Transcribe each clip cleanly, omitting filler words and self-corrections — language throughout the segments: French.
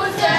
Il est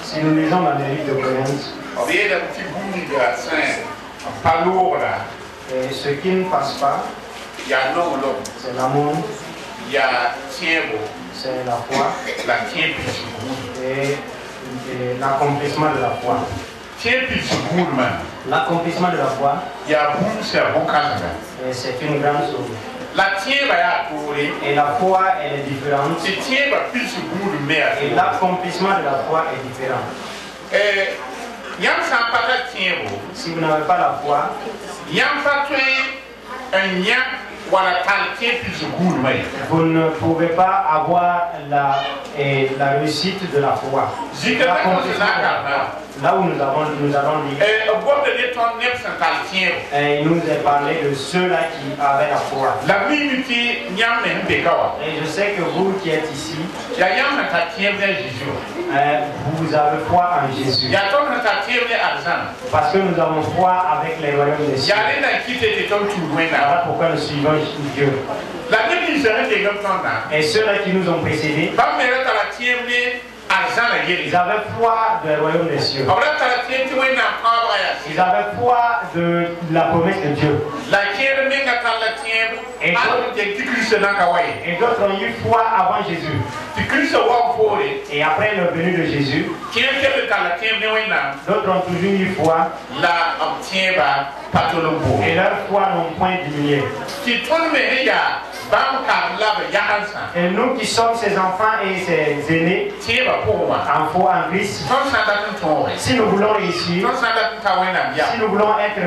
Si nous lisons dans les livres de Corinthe, et ce qui ne passe pas, c'est l'amour, c'est la foi et l'accomplissement de la foi. L'accomplissement de la foi, c'est une grande chose. Et la foi, elle est différente. Et l'accomplissement de la foi est différent. Si vous n'avez pas la foi, vous ne pouvez pas avoir la réussite de la foi. Là où nous allons lire, il nous est parlé de ceux-là qui avaient la foi. Et je sais que vous qui êtes ici, vous avez foi en Jésus. Parce que nous avons foi avec les royaumes des cieux. Voilà pourquoi nous suivons Dieu. Et ceux-là qui nous ont précédés, ils avaient foi du royaume des cieux. Ils avaient foi de la promesse de Dieu. Et d'autres ont eu foi avant Jésus. Et après le venue de Jésus, d'autres ont toujours eu foi. Et leur foi n'ont point diminué. Et nous qui sommes ses enfants et ses aînés, en faux en Christ, si nous voulons réussir, si nous voulons être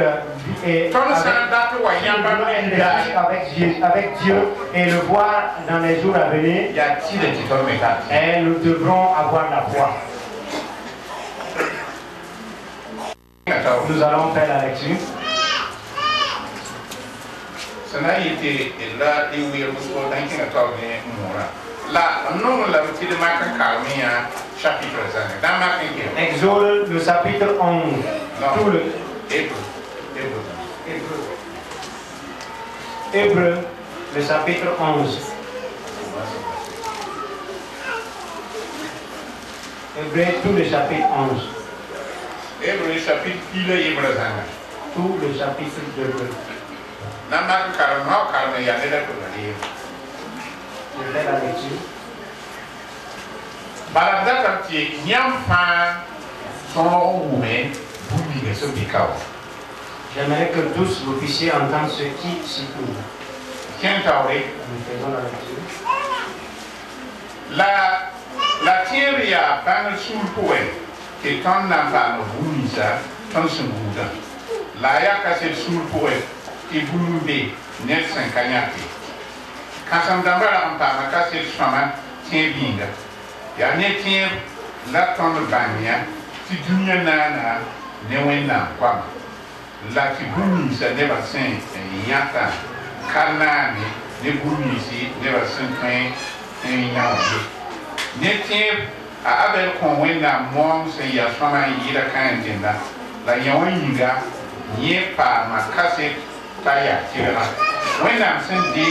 avec Dieu et le voir dans les jours à venir, et nous devrons avoir la foi. Nous allons faire la lecture. Exode le chapitre 11. Tout le Hébreu, le chapitre 11. Hébreu, tout le chapitre 11. Hébreu chapitre tout le chapitre d'Hébreu. Je fais la lecture. J'aimerais que tous vous puissiez entendre ce qui s'y trouve. Nous faisons la lecture. La théorie a pas sous le poème que quand on n'a pas le boulisa, quand c'est bouddha. La ya cassé sous le poème qui bouludé, net 5 cagnati. Quand on n'a pas la ma cassé le chemin, tiens binga. Ya net tient la tonne de bagna, si tu n'y en a, ne wena, quoi. La qui boulisa, ne va saint, yata, canani, ne boulisi, ne va saint, un yaoui. Netien a abel kon wenda mom se ya fama yira kan dinda la yawinga ye pa makase taya tira wenda sen de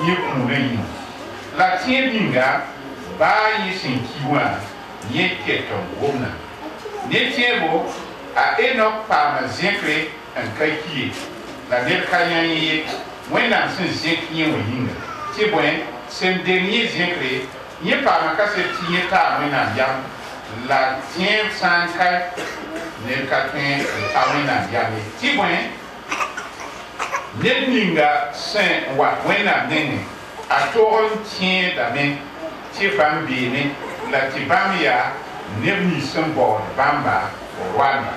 ye kunreyi la tienga ba yi sin kiwa ye keto wona netien bo a enok pa ma zekre en kaikie la der kanyan ye wenda sen zekye winga ti boen sen dernier zekre il pas ma casse tiye ta mena yam la tien sanka ne katwen awena yam ti boen ne ninga saint wa wena nene a toron tien da men ti bambi ne la ti bamia ne ni sembo bamba wana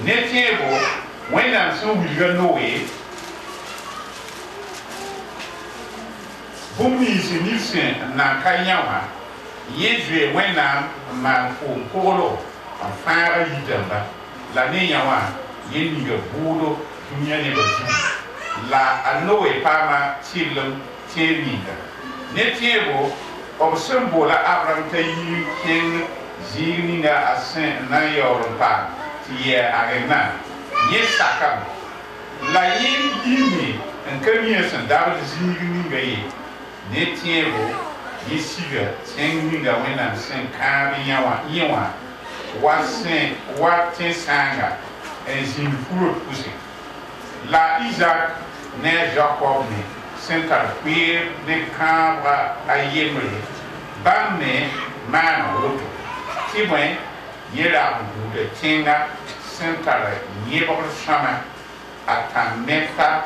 ne tien bo wena so wiga noe Bumi si nilsen na kanyawa yezwe wena manfo polo afara yidamba la ne yawa yeniga budo dunya ne bazu la anowe pama tilum teringa ne tiebo obsembo la abram tayi ken zigninga asen na yoron pa tiye arena yesakam la yimi en kamiya san dawo zigninga yi Netiebo, Yesiga, Tenga, when I'm saying Kariyawa, Iwa, what Sanga, and Zimfuru Pussy. La Isaac, Ne Jacob, Senta, Queer, Ne Cabra, Ayemri, Bame, Man, Woto, Tibwen, Yera, the Tinga, Senta, Yebor Shama, Atameta,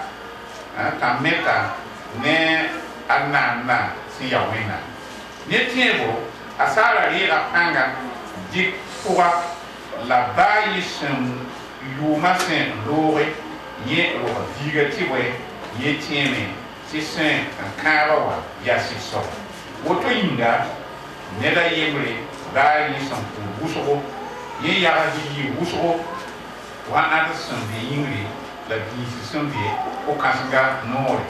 Ne. Anana si yawena netiebo asara ira panga dik pour la bayi sem yuma sen lore ye o digati we ye tieme si sen karawa ya si so woto inga neda yemre bayi sem buso ye yara di buso wa aderson de yingri la bi si sem de o kasanga nore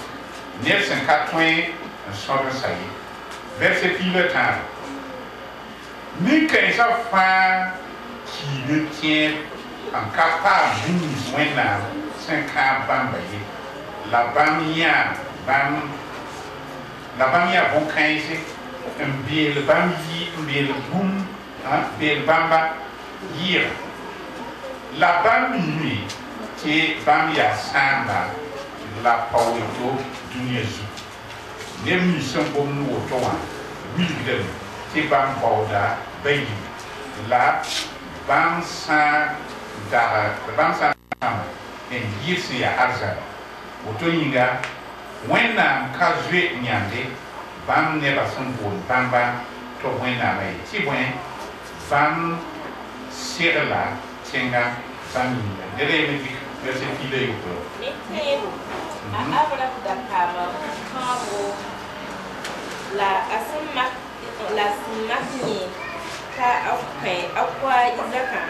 Nelson 80 sobre ça y verset pile temps ni qu'un enfant qui le tient en capable d'une joindre 50 bambaye la bamia bon 15 un bil bambi un bil boum hein bil bamba hier la bambi qui bamia samba la pauito dunyezu nemi sembo nu otowa wilgem ti bam bauda bayi la bamsa en yisi ya arza otoyinga wẽnnaam ka zoe yãnde bãmb nebã sẽn boond bãmba tɩ wẽnnaamã ye tɩ bõe bãmb segla tẽnga bãmb yĩnga ned yeeme tɩ verset 4 la yʋkro ne tẽebo a Abraham da kaama kãabo la a sẽn mak yẽ ka a kõ a Izaka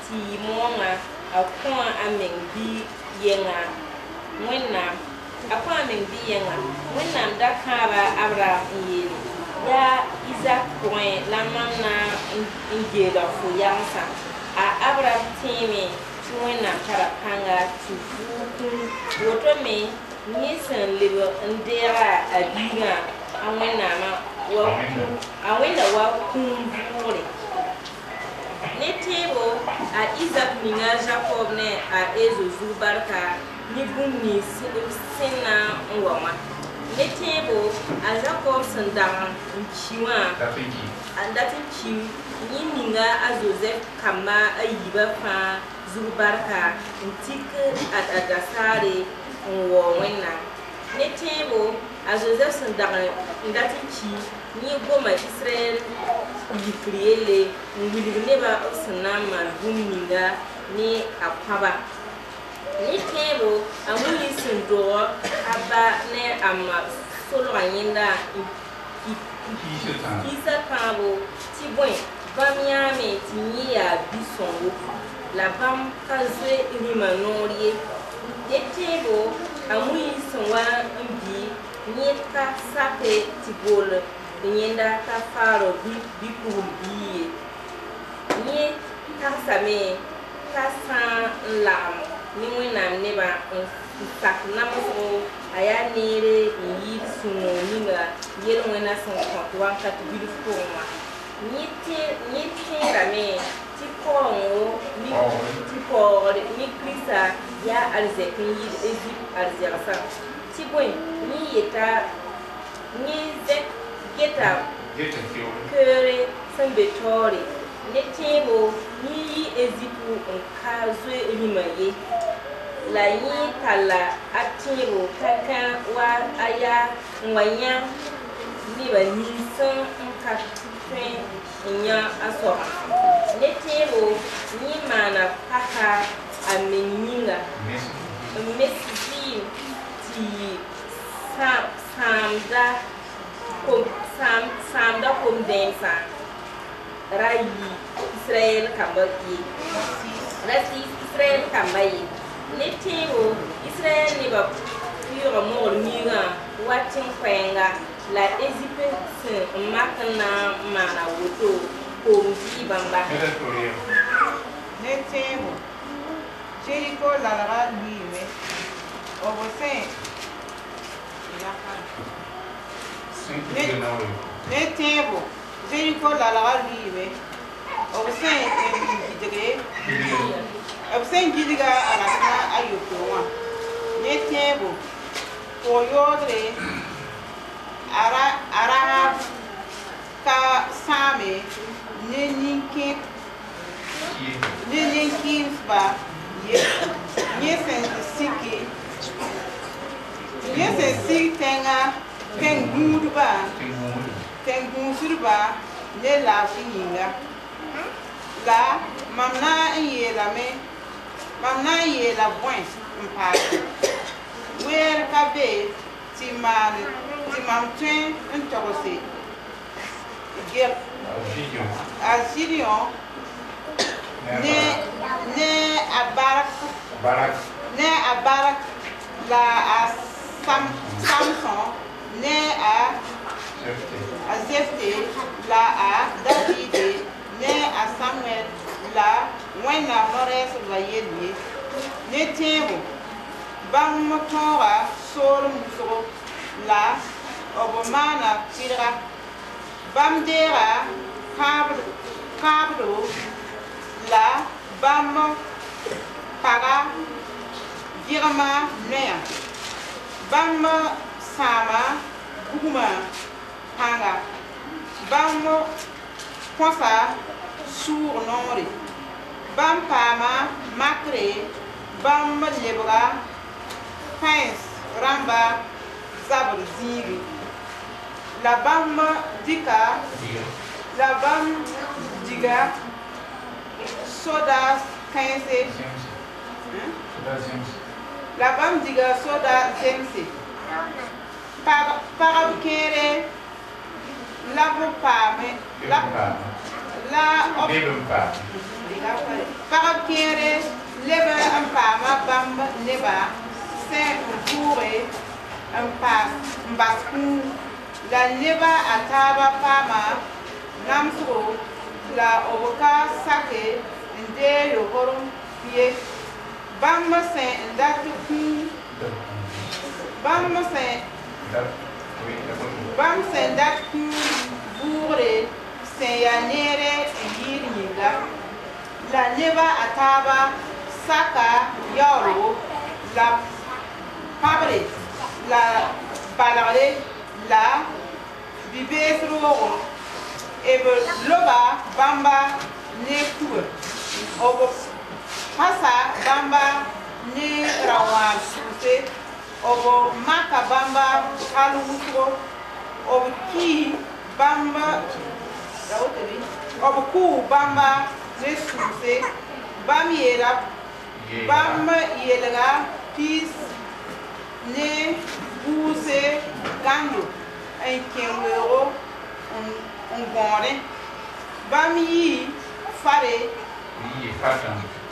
tɩ moongã a kõ a meng bɩ yɛngã wẽnnaam a kõ a meng bɩ yɛngã wẽnnaam da kãaba Abraham n yeele yaa Izak pʋgẽ la mam na n geelg fo yamsã a Abraham tẽeme tɩ wẽnnaam tara pãnga tɩ vʋʋ woto me yẽ sẽn leb n deega a biigã a wẽnnaamã a wẽnda wa kũum vʋʋre ne tẽebo a Izak ninga Jacob ne a Ezo zug barka ne bũmb nins sẽn na n wa wã ne tẽebo a Jacob sẽn dag n ki wã n dat n ki yẽ ninga a Joseph kamba a yiibã fãa zug barka n tik a dasaare n waoo wẽnnaam ne tẽebo a Joseph sẽn dag n dat n ki yẽ goma Israel yikr yelle n wilg nebã b sẽn na n maan bũmb ninga ne a kõaba ne tẽebo a Moyiis sẽn dog a ba ne a ma solga yẽnda kiisa kãabo tɩ bõe bãmb yãame tɩ yẽ yaa bi-sõngo la bãmb ka zoe rĩmã noor ye ne tẽebo a Moyiis sẽn wa n bi yẽ ka sake tɩ bool yẽnda t'a faaro bi-pugl bii ye yẽ tagsame t'a sã n lagem ne wẽnnaam nebã n sak namsgo a yaa neere n yɩɩd sũ-noog ninga yel-wẽna sẽn kõt wãnkat bilf pʋgẽ wã yẽ tẽerame tɩ paoongo tɩ paoogd ne Kirista yaa arzɛk n yɩɩd Ezip arzɛgsã tɩ bõe yẽ yeta yẽ zɛk geta keoore sẽn be taoore ne tẽebo yẽ yɩ Ezipu n ka zoe rĩmã ye la yẽ talla a tẽebo kãkã wa a yaa n wa yã nebã nins n ka tõe n yã a soaba ne tẽebo yẽ maana paka a meng yĩnga n mes vɩɩm tɩ sãamda kom-dẽensã ra yɩ Israel kamba ye ra tɩ Israel kamba ye ne tẽebo Israel nebã pʋɩʋga mogl miigã wa tẽn-koɛɛnga la Ezip sẽn n mak n na n maana woto koom vɩɩ bãmba ne tẽebo Jeriko lalga luiime b sẽn ne tẽebo Jeriko lalga luiime b sẽn gidga a rasna a yopoe wã ne tẽebo pʋg yoodre a Rahab ka sãame ne nin-kɩɩsba yẽ sẽn sig tẽngã tẽng-gũusdba ne laafɩ yĩnga la mam na n yeela bõe n paase weer ka be tɩ mam tõe n togse gek a Gideon ne a Barak la a Samson ne a Jefte la a Davide ne a Samuel la wẽnnaam rɛɛsdba yell ye ne tẽebo bãmb tõoga soolem wʋsgo la b maana pɩdga bãmb deega kãabdo la bãmb paga vɩgma noyã bãmb sãama bugmã pãnga bãmb kõsa sʋʋg noore bãmb paama makre bãmb lebga pãens rãmba zabr zĩige la bãmb dɩka la bãmb diga soda kãense la bãmb diga soda zemse pagb kẽere la b paame pagb kẽere leb n paama bãmb neba sẽn n vʋʋge n bas kũu la neba a taaba paama namsgo la b ka sake n dee yogr ye bãmb sẽn n dat kũu bãmb sẽn dat kũu vʋʋgre sẽn yaa neere n yɩɩr yĩnga la neba a taaba saka yaoolgo la pãbre la balgre la bibees roogo b loba bãmba ne kuga b pasa bãmba ne rawãab sʋʋse b maka bãmba hal wʋsgo b kii bãmba b kʋʋ bãmba ne sʋʋse bãmb yeela bãmb yelga piis ne buuse gãndo n kẽ weoogo n gõode bãmb yɩ fare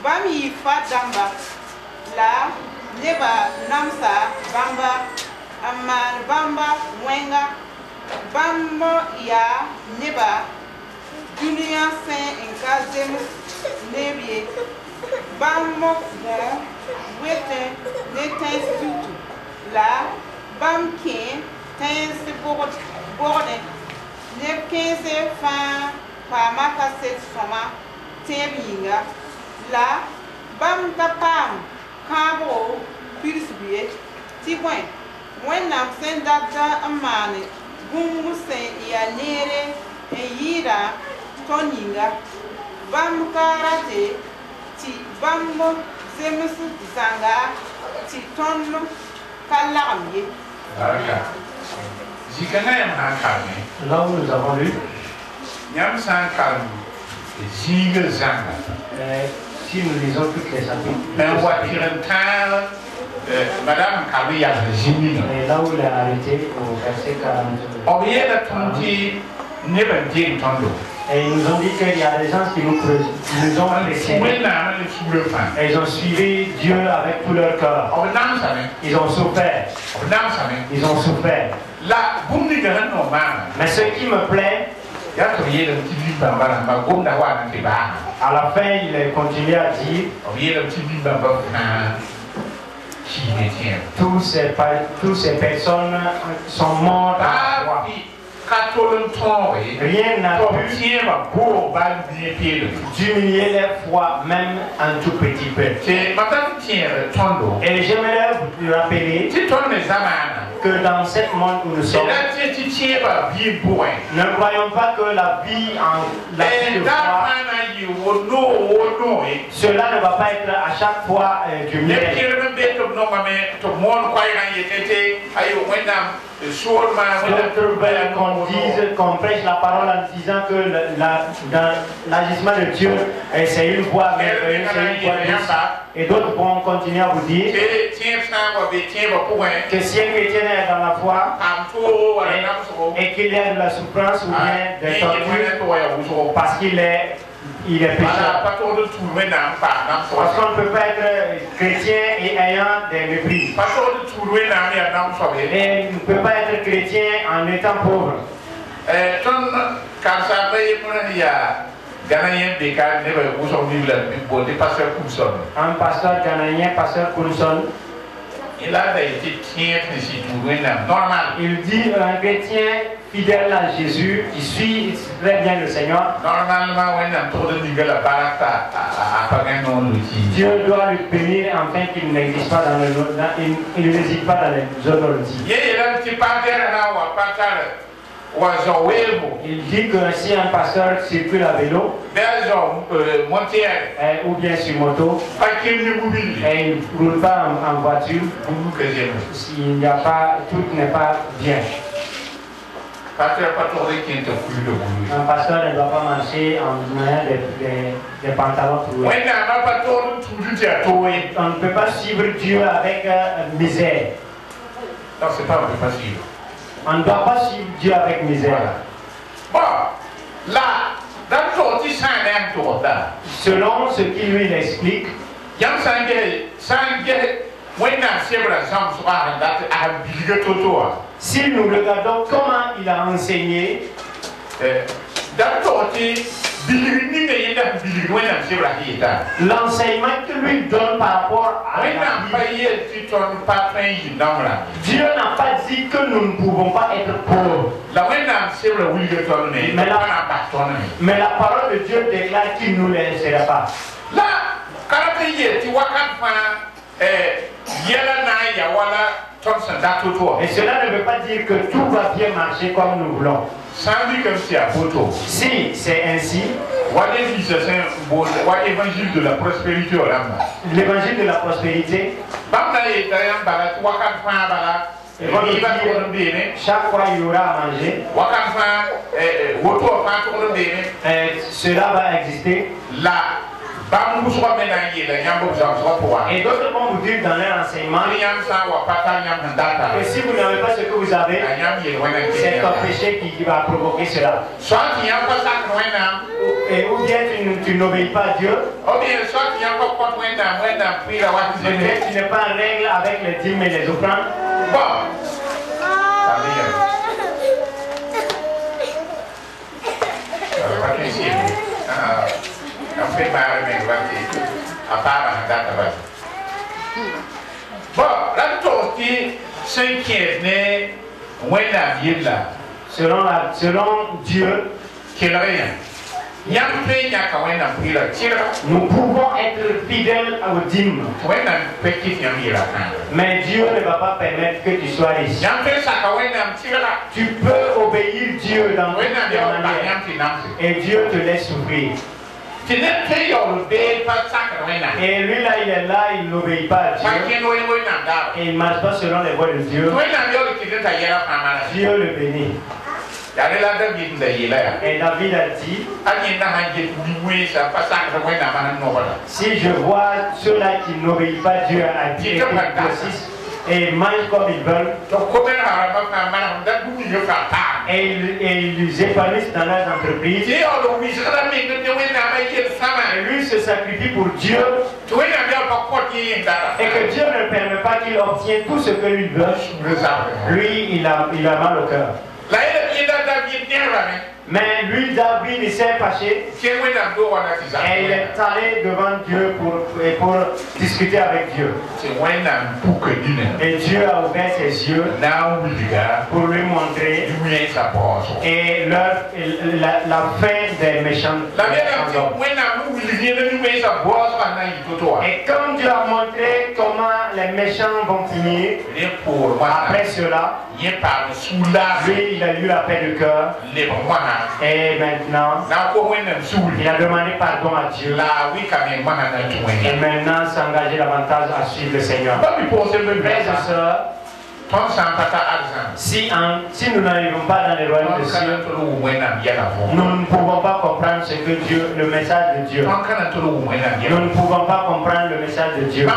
bãmb yɩ fa dãmba la neba namsa bãmba n maan bãmba wẽnga bãmb yaa neba dũniyã sẽn n ka zems neb ye bãmb gõ wetẽ ne tẽns tutu la bãmb kẽ tẽns bogdẽ neb kẽense fãa paama kaset sõma tẽeb yĩnga la bãmb ka paam kãabgo pirsg ye tɩ bõe wẽnnaam sẽn data n maan bũmb sẽn yaa neere n yɩɩda tõnd yĩnga bãmb ka rate tɩ bãmb zems zãnga tɩ tõnd ka lagem ye. Là où nous avons lu, si nous lisons toutes les chapitres, et là où il est arrêté au verset 42. Et ils nous ont dit qu'il y a des gens qui nous ont précédés. Et ils ont suivi Dieu avec tout leur cœur. Ils ont souffert. Ils ont souffert. Mais ce qui me plaît, à la fin, il continue à dire toutes ces personnes sont mortes à la croix. Rien n'a pu d'humilier leur foi, même un tout petit peu. Et j'aimerais vous rappeler que dans ce monde où nous sommes, ne croyons pas que la vie en la vie de foi, cela ne va pas être à chaque fois du miel. D'autres veulent qu'on prêche la parole en disant que dans l'agissement de Dieu, c'est une voie merveilleuse, c'est une voie douce. Et d'autres vont continuer à vous dire que si un chrétien est dans la foi et qu'il y a de la souffrance ou bien des tortures parce qu'il est pécheur. Parce qu'on ne peut pas être chrétien et ayant des méprises. Et on ne peut pas être chrétien en étant pauvre. Un pasteur ghanéen, pasteur Coulson, il dit un chrétien fidèle à Jésus, qui suit très bien le Seigneur, Dieu doit lui bénir afin qu'il n'existe pas dans il n'hésite pas dans les autres outils. Il dit que si un pasteur circule à vélo ou bien sur moto et il ne roule pas en voiture, il n'y a pas, tout n'est pas bien. Un pasteur ne doit pas marcher en ayant des pantalons troués. On ne peut pas suivre Dieu avec misère. Non, c'est pas, on ne peut pas suivre. On ne doit pas suivre Dieu avec misère. Bon, là, dans le selon ce qu'il lui explique, si nous regardons comment il a enseigné, l'enseignement que lui donne par rapport à Dieu n'a pas dit que nous ne pouvons pas être pauvres. Mais la parole de Dieu déclare qu'il ne nous laissera pas. Là, et cela ne veut pas dire que tout va bien marcher comme nous voulons. Si c'est ainsi, l'évangile de la prospérité, l'évangile de la prospérité, chaque fois il y aura à manger, cela va exister. Et d'autres vont vous dire dans leur enseignement que si vous n'avez pas ce que vous avez, c'est un péché qui va provoquer cela. Et ou bien tu n'obéis pas à Dieu, ou bien tu n'es pas en règle avec les dîmes et les offrandes. Selon Dieu, nous pouvons être fidèles aux dîmes. Mais Dieu ne va pas permettre que tu sois riche. Tu peux obéir Dieu dans toute manière. Et Dieu te laisse souffrir. Et lui là, il est là, il n'obéit pas à Dieu. Et il ne marche pas selon les voies de Dieu. Dieu le bénit. Et David a dit, si je vois ceux-là qui n'obéissent pas à Dieu à Dieu et mangent comme ils veulent, et ils épanouissent dans leurs entreprises, et lui se sacrifie pour Dieu, et que Dieu ne permet pas qu'il obtienne tout ce que lui veut, lui il a mal au cœur. Mais lui, David, il s'est fâché et il est allé devant Dieu pour discuter avec Dieu. Et Dieu a ouvert ses yeux pour lui montrer et la fin des méchants. Et comme Dieu a montré comment les méchants vont finir, après cela, lui, il a eu la paix du cœur. Et maintenant, il a demandé pardon à Dieu. Et maintenant, s'engager davantage à suivre le Seigneur. Frères et sœurs, si nous n'arrivons pas dans les royaumes de cieux, nous ne pouvons pas comprendre ce que Dieu, le message de Dieu. Nous ne pouvons pas comprendre le message de Dieu.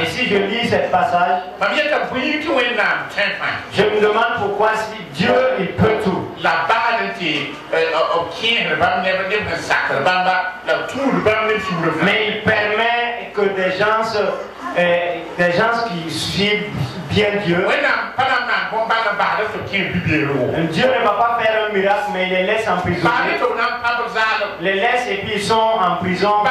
Et si je lis ce passage, je me demande pourquoi si Dieu il peut tout. Mais il permet que des gens qui suivent bien Dieu. Dieu ne va pas faire un miracle, mais il les laisse en prison. Les laisse et puis ils sont en prison.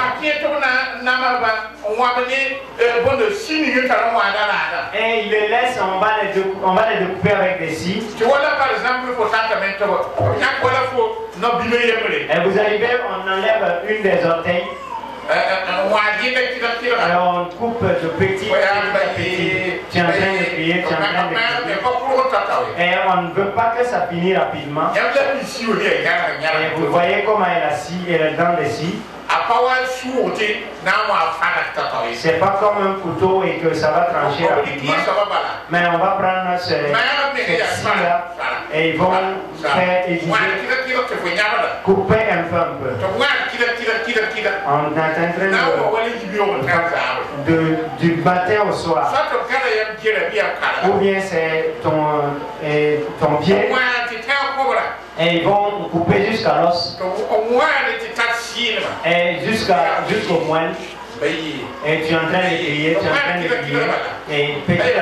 Et il les laisse, on va les découper avec des scies. Et vous arrivez, on enlève une des orteils. Alors on coupe de petit à petit. Tu es en train de prier, tu es en train de prier. Et on ne veut pas que ça finisse rapidement. Et vous voyez comment elle est assise, elle est dans les scies. C'est pas comme un couteau et que ça va trancher rapidement. Mais on va prendre cette scie-là et ils vont faire couper un peu. On est en train du matin au soir. Ou bien c'est ton pied. Et ils vont couper jusqu'à l'os. Et jusqu'au moelle. Et tu es en train de crier, tu es en train de crier. Et petit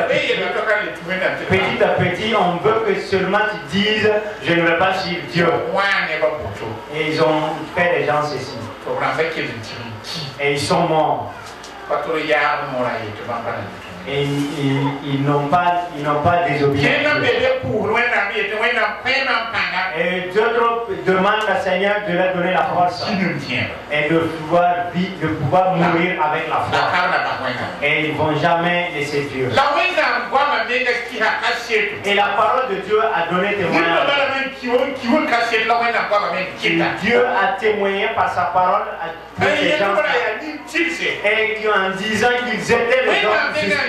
à petit, on veut que seulement tu dises, je ne veux pas suivre Dieu. Et ils ont fait des gens ceci. Et ils sont morts. Et ils n'ont pas désobéi. Et Dieu demande au Seigneur de leur donner la force et de pouvoir mourir avec la foi. Et ils ne vont jamais laisser Dieu. Et la parole de Dieu a donné témoignage. Dieu a témoigné par sa parole à tous ces gens et en disant qu'ils étaient les hommes justes.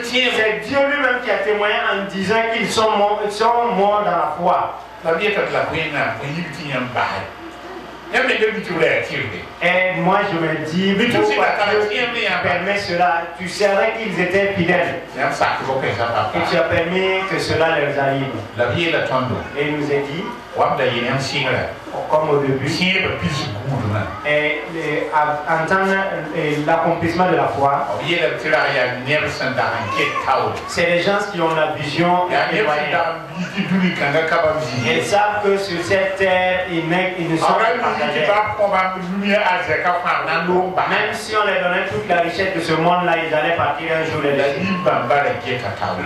C'est Dieu lui-même qui a témoigné en disant qu'ils sont morts dans la foi. Et moi je me dis, pourquoi Dieu permet cela? Tu savais qu'ils étaient fidèles. Et tu as permis que cela leur arrive. Et il nous a dit, comme au début, et entendre l'accomplissement de la foi, c'est les gens qui ont la vision et ils savent que sur cette terre, ils ne sont pas partagés. Même si on leur donnait toute la richesse de ce monde-là, ils allaient partir un jour les laisser.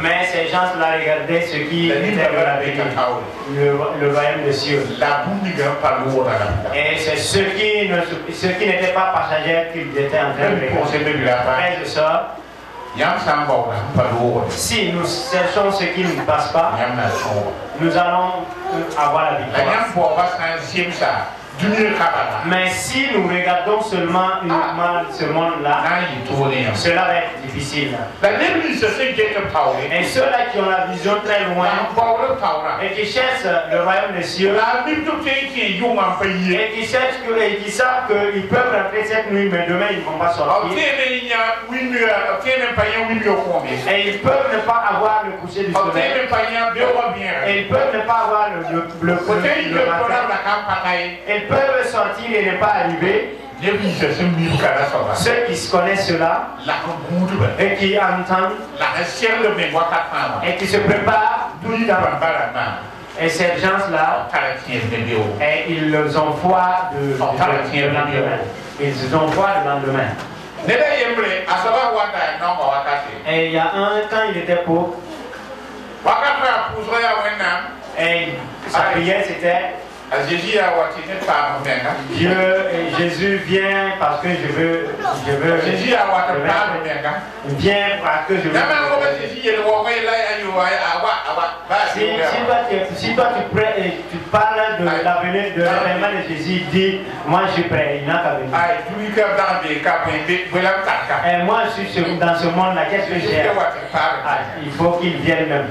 Mais ces gens-là regardaient ce qui était de la vie, le royaume des cieux. Et c'est ceux qui n'étaient pas passagers qu'ils étaient en train de regarder. Frères et sœurs, si nous cherchons ce qui ne passe pas, nous allons avoir la victoire. Mais si nous regardons seulement uniquement ce monde-là, cela va être difficile. Et ceux-là qui ont la vision très loin et qui cherchent le royaume des cieux et qui cherchent et qui savent qu'ils peuvent rentrer cette nuit, mais demain ils ne vont pas sortir. Et ils peuvent ne pas avoir le coucher du soleil. Et ils peuvent ne pas avoir le matin. Ils peuvent sortir et ne pas arriver. Ceux qui connaissent cela et qui entendent et qui se préparent tout le temps. Et ces gens-là, et ils ont foi de lendemain. Ils ont foi de lendemain. Et il y a quand il était pauvre, et sa prière c'était Jésus vient parce que je veux viens parce que je veux. Si toi tu parles de l'avenir de l'événement de Jésus, dis moi je suis prêt, il n'a qu'à venir. Et moi je suis dans ce monde là, qu'est-ce que j'ai? Il faut qu'il vienne même.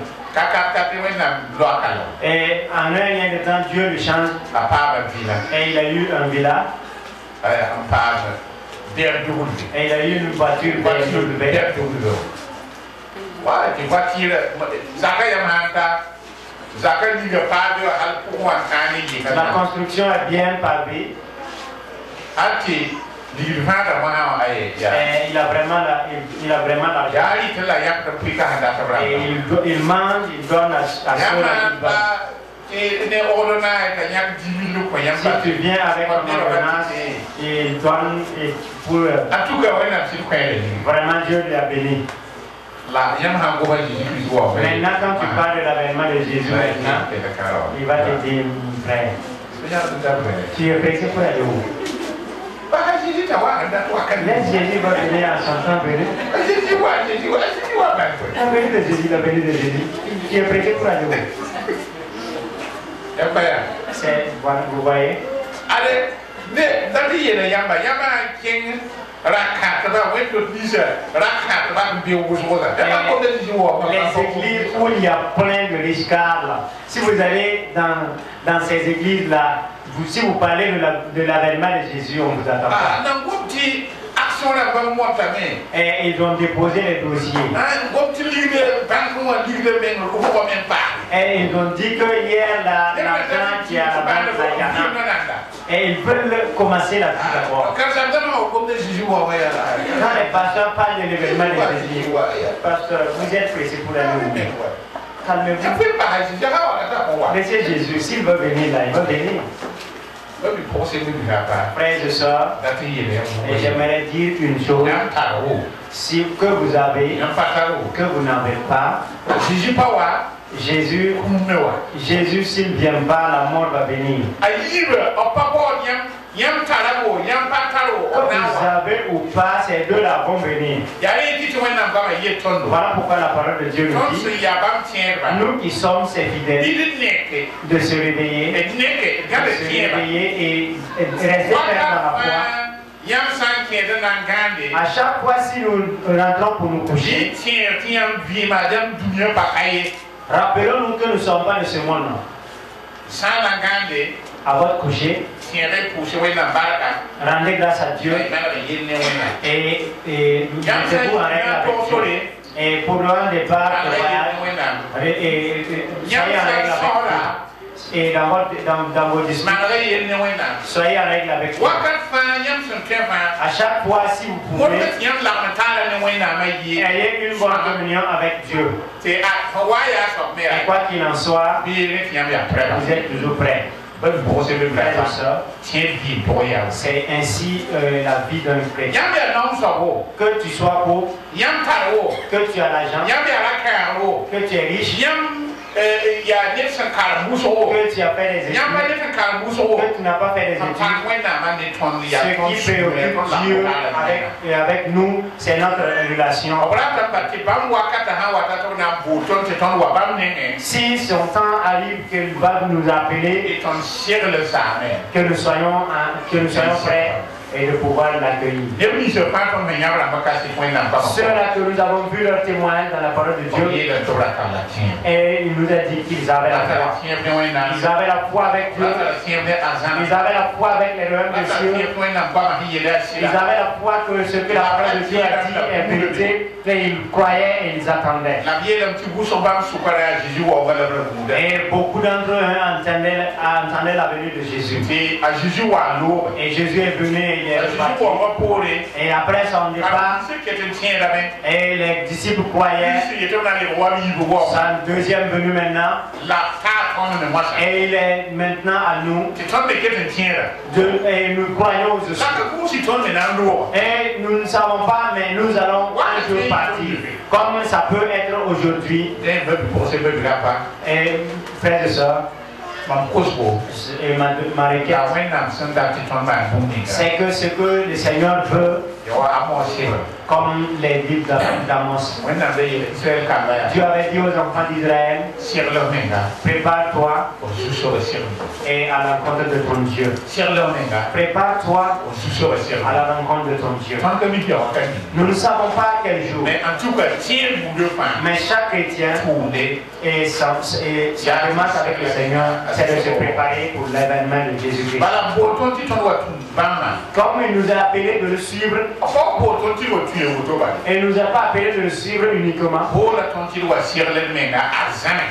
Et en un rien de temps, Dieu le change. Et il a eu un villa. Et il a eu une voiture BMW. La construction est bien pavée. Et il a vraiment l'argent. Et il mange, il donne à ceux-là. Si tu viens avec un ordonnance, il donne pour. Vraiment, Dieu lui a béni. Maintenant, quand tu parles de l'avènement de Jésus, il va te dire, frère, tu es pressé pour aller où? Jésus va venir en chantant venir. La venue de Jésus, la venue de Jésus. Qui est prêté pour aller où? C'est, vous voyez? Allez, les églises où il y a plein de riches cadres, si vous allez dans ces églises là, si vous parlez de l'avènement de Jésus, on vous attend pas. Et ils ont déposé les dossiers. Et ils ont dit que hier l'argent qui a la banque et ils veulent commencer la vie d'abord. Quand les pasteurs parlent de l'événement de Jésus, pasteur, vous êtes pressé pour aller où? Calmez-vous. Laissez Jésus, s'il veut venir là, il va venir. Frères et sœurs, et j'aimerais dire une chose, si que vous avez, que vous n'avez pas, Jésus, s'il ne vient pas, la mort va venir. Que vous avez ou pas, ces deux-là vont venir. Voilà pourquoi la parole de Dieu nous dit, nous qui sommes ses fidèles, de se réveiller, et rester fermes dans la foi. À chaque fois, si nous rentrons pour nous coucher, rappelons-nous que nous ne sommes pas de ce monde. À votre coucher, rendez grâce à Dieu et mettez-vous en règle avec Dieu. Et pour le départ, soyez en règle avec Dieu. Et dans vos disputes, soyez en règle avec Dieu. À chaque fois, si vous pouvez, ayez une bonne communion avec Dieu. Et quoi qu'il en soit, vous êtes toujours prêts. C'est ainsi la vie d'un chrétien. Que tu sois pauvre, que tu as l'argent, que tu es riche, que tu as fait des études, que tu n'as pas fait des études. Ce qui préoccupe Dieu avec nous, c'est notre relation. Si son temps arrive qu'il va nous appeler, que nous soyons prêts et de pouvoir l'accueillir. Ceux-là que nous avons vu leur témoignage dans la parole de Dieu, et il nous a dit qu'ils avaient la foi. Ils avaient la foi avec Dieu. Ils avaient la foi avec les royaumes de cieux. Ils avaient la foi que ce que la parole de Dieu a dit est vérité, et ils croyaient et ils attendaient. Et beaucoup d'entre eux entendaient la venue de Jésus. Et Jésus est venu. Et après son départ, et les disciples croyaient, sa deuxième venue maintenant, et il est maintenant à nous, et nous croyons aussi. Et nous ne savons pas, mais nous allons un jour partir, comme ça peut être aujourd'hui. Et frères et sœurs, et ma requête, c'est que ce que le Seigneur veut, comme les livres d'Amos, Dieu avait dit aux enfants d'Israël, prépare-toi et à la rencontre de ton Dieu. Prépare-toi à la rencontre de ton Dieu. Nous ne savons pas quel jour, mais chaque chrétien et sa démarche avec le Seigneur, c'est de se préparer pour l'événement de Jésus-Christ. Comme il nous a appelé de le suivre, et il nous a pas appelé de le suivre uniquement,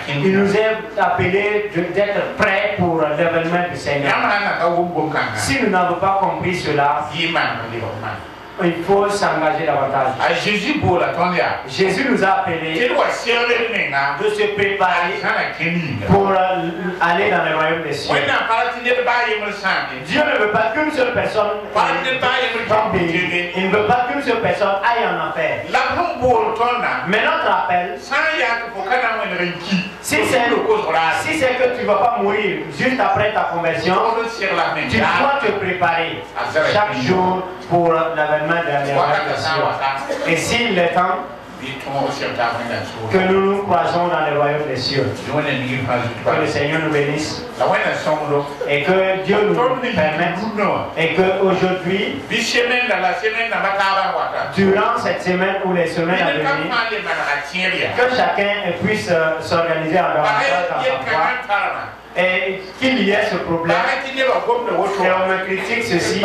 il nous a appelé d'être prêts pour l'événement du Seigneur. Si nous n'avons pas compris cela, il faut s'engager davantage. Jésus nous a appelés de se préparer pour aller dans le royaume des cieux. Dieu ne veut pas qu'une seule personne tombe. Il ne veut pas qu'une seule personne aille en enfer. Mais notre appel, Si c'est que tu ne vas pas mourir juste après ta conversion, tu dois te préparer chaque jour pour l'avènement de la Sion. Et s'il est temps que nous nous croisons dans le royaume des cieux, que le Seigneur nous bénisse et que Dieu nous permette et qu'aujourd'hui, durant cette semaine ou les semaines à venir, que chacun puisse s'organiser en leur et qu'il y ait ce problème, et on me critique ceci,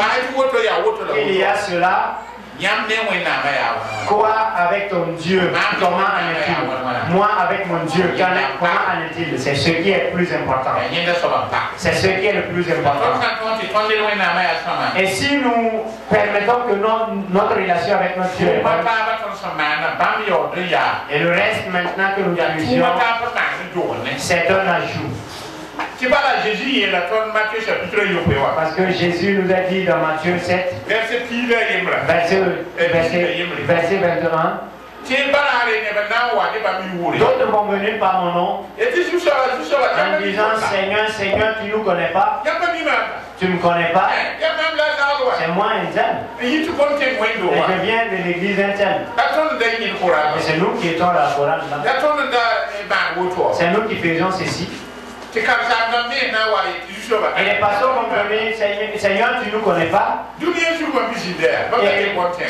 qu'il y a cela. Quoi avec ton Dieu? Comment en est-il? Moi avec mon Dieu, comment en est-il? C'est ce qui est le plus important. C'est ce qui est le plus important. Et si nous permettons que notre relation avec notre Dieu et le reste maintenant que nous amusions, c'est un ajout. Parce que Jésus nous a dit dans Matthieu 7, verset 21, d'autres vont venir par mon nom en disant Seigneur, Seigneur, tu ne nous connais pas, tu ne me connais pas, c'est moi un tel, et je viens de l'église un tel, et c'est nous qui étions à la Coran, c'est nous qui faisons ceci. Et les pasteurs vont venir, Seigneur, tu ne nous connais pas. Et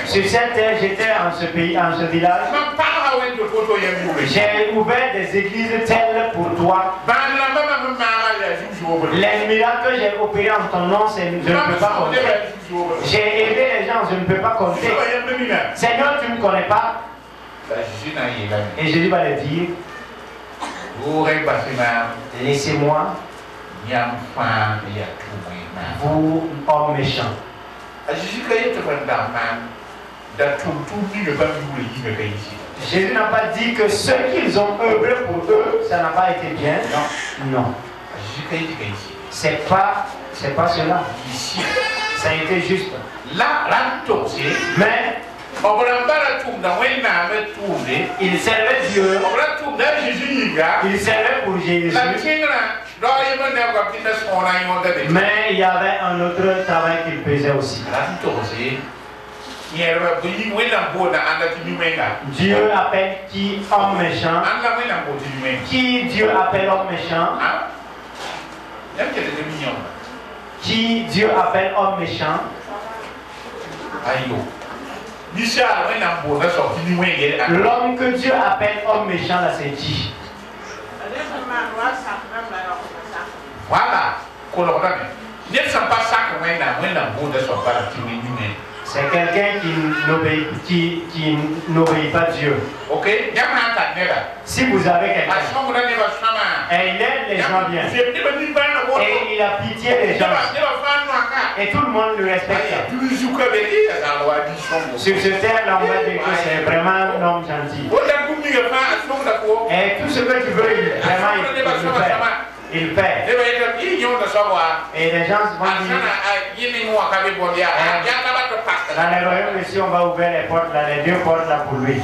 sur cette terre, j'étais en ce pays, en ce village. J'ai ouvert des églises telles pour toi. Les miracles que j'ai opérés en ton nom, je ne peux pas compter. J'ai aidé les gens, je ne peux pas compter. Seigneur, tu ne me connais pas. Et Jésus va le dire. Laissez-moi, vous, hommes méchants. Jésus n'a pas dit que ce qu'ils ont œuvré pour eux, ça n'a pas été bien. Non. Non. C'est pas cela. Ça a été juste. Mais il servait Dieu. Il servait pour Jésus. Mais il y avait un autre travail qu'il faisait aussi. Dieu appelle qui homme méchant? Qui Dieu appelle homme méchant? Qui Dieu appelle homme méchant? L'homme que Dieu appelle homme méchant, là, c'est qui? Voilà. C'est quelqu'un qui n'obéit pas Dieu. Ok? Si vous avez quelqu'un, et il aide les gens bien, et il a pitié des gens, et tout le monde le respecte. Sur ce terre-là, on va dire que c'est vraiment un homme gentil. Et tout ce que tu veux, vraiment, il le fait. Il fait. Et les gens vont dire, dans les royaumes ici, on va ouvrir les portes, là, les deux portes là pour lui.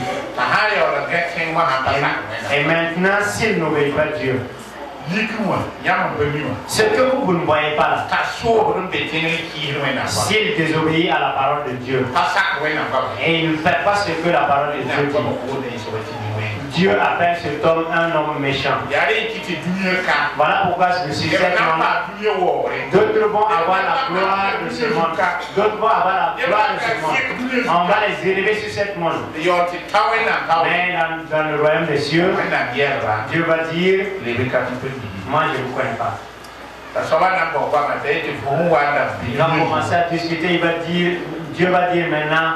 Et maintenant, s'il n'obéit pas Dieu, ce que vous ne voyez pas là, s'il désobéit à la parole de Dieu, et il ne fait pas ce que la parole de Dieu dit, Dieu appelle cet homme un homme méchant. Voilà pourquoi je suis cet homme. D'autres vont avoir la gloire de ce monde. D'autres vont avoir la gloire de ce monde. On va les élever sur cette monde. Mais dans le royaume des cieux, Dieu va dire, moi je ne vous connais pas. Il va commencer à discuter, il va dire, Dieu va dire maintenant,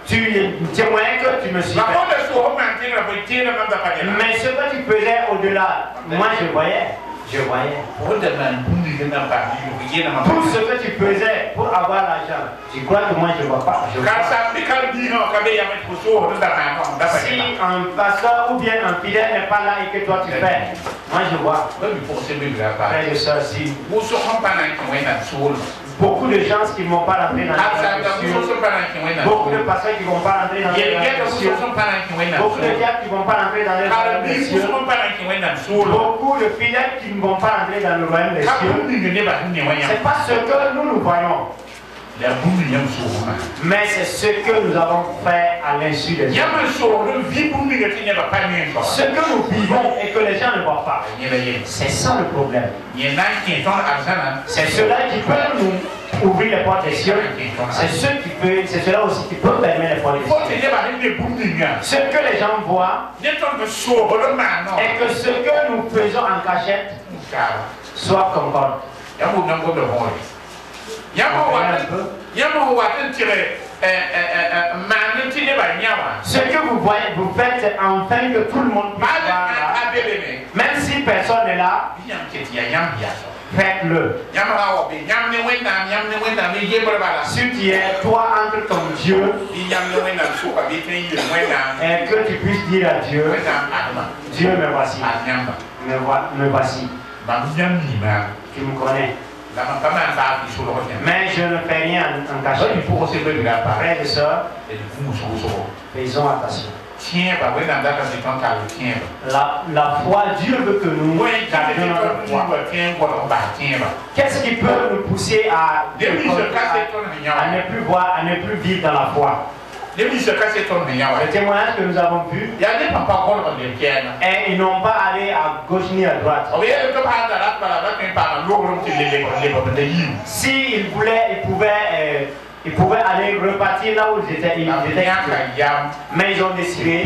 tu moyen que tu me suis. Mais ce que tu faisais au-delà, moi je voyais. Tout ce que tu faisais pour avoir l'argent, tu crois que moi je ne vois pas. Si un pasteur ou bien un fidèle n'est pas là et que toi tu fais, moi je vois. Frère et soeur, si beaucoup de gens qui ne vont pas rentrer dans les beaucoup de pasteurs qui ne vont pas rentrer dans les beaucoup de diacres qui ne vont pas rentrer dans les beaucoup de fidèles qui ne vont pas rentrer dans le royaume des cieux. C'est pas ce que nous voyons, mais c'est ce que nous avons fait à l'insu des hommes. Ce que nous vivons et que les gens ne voient pas, c'est ça le problème. C'est cela qui peut nous ouvrir les portes des cieux. C'est cela aussi qui peut permettre les portes des cieux. Ce que les gens voient et que ce que nous faisons en cachette soit concorde. Ce que vous voyez, vous faites afin que tout le monde puisse voir. Même si personne n'est là, faites-le. Si tu es toi entre ton Dieu et que tu puisses dire à Dieu, Dieu me voici, me voici. Tu me connais. Mais je ne fais rien en cachette. Frères et sœurs, faisons attention. La foi, Dieu veut que nous gardions notre foi. Qu'est-ce qui peut nous pousser à ne plus voir, à ne plus vivre dans la foi? Le témoignage que nous avons vu, et ils n'ont pas allé à gauche ni à droite. S'ils voulaient, ils pouvaient aller repartir là où ils étaient, mais ils ont décidé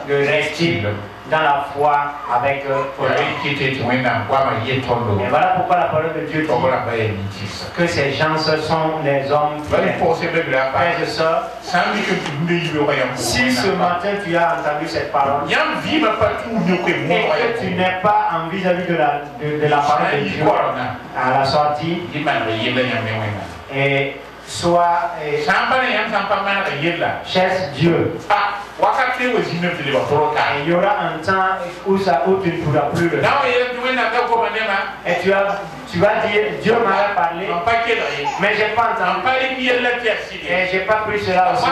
de rester dans la foi avec eux. Et voilà pourquoi la parole de Dieu dit que ces gens sont les hommes frères et sœurs. Si ce matin tu as entendu cette parole et que tu n'es pas en vis-à-vis de la parole de Dieu à la sortie, et soit cherche Dieu. Il y aura un temps où tu ne pourras plus le faire. Et tu vas dire, Dieu m'a parlé, mais je n'ai pas entendu. Et je n'ai pas pris cela aussi.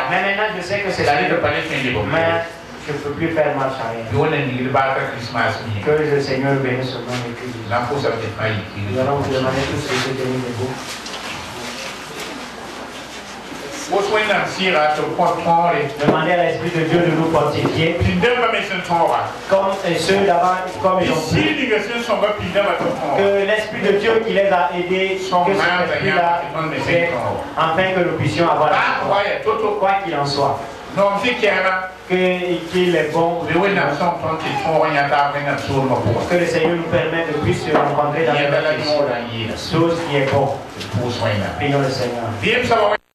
Mais maintenant je sais que c'est la vie de parler. Mais je ne peux plus faire marche arrière. Que le Seigneur bénisse son nom de Christ. Nous allons vous demander tous ce que tenir debout. Demandez à l'Esprit de Dieu de nous fortifier. Comme ceux d'avant, comme ils ont pu. Que l'Esprit de Dieu qui les a aidés, que cet Esprit-là, afin que nous puissions avoir la foi, quoi qu'il en soit. Qu'il est bon. Que le Seigneur nous permette de puisse se rencontrer dans la chose qui est bon. Prions le Seigneur.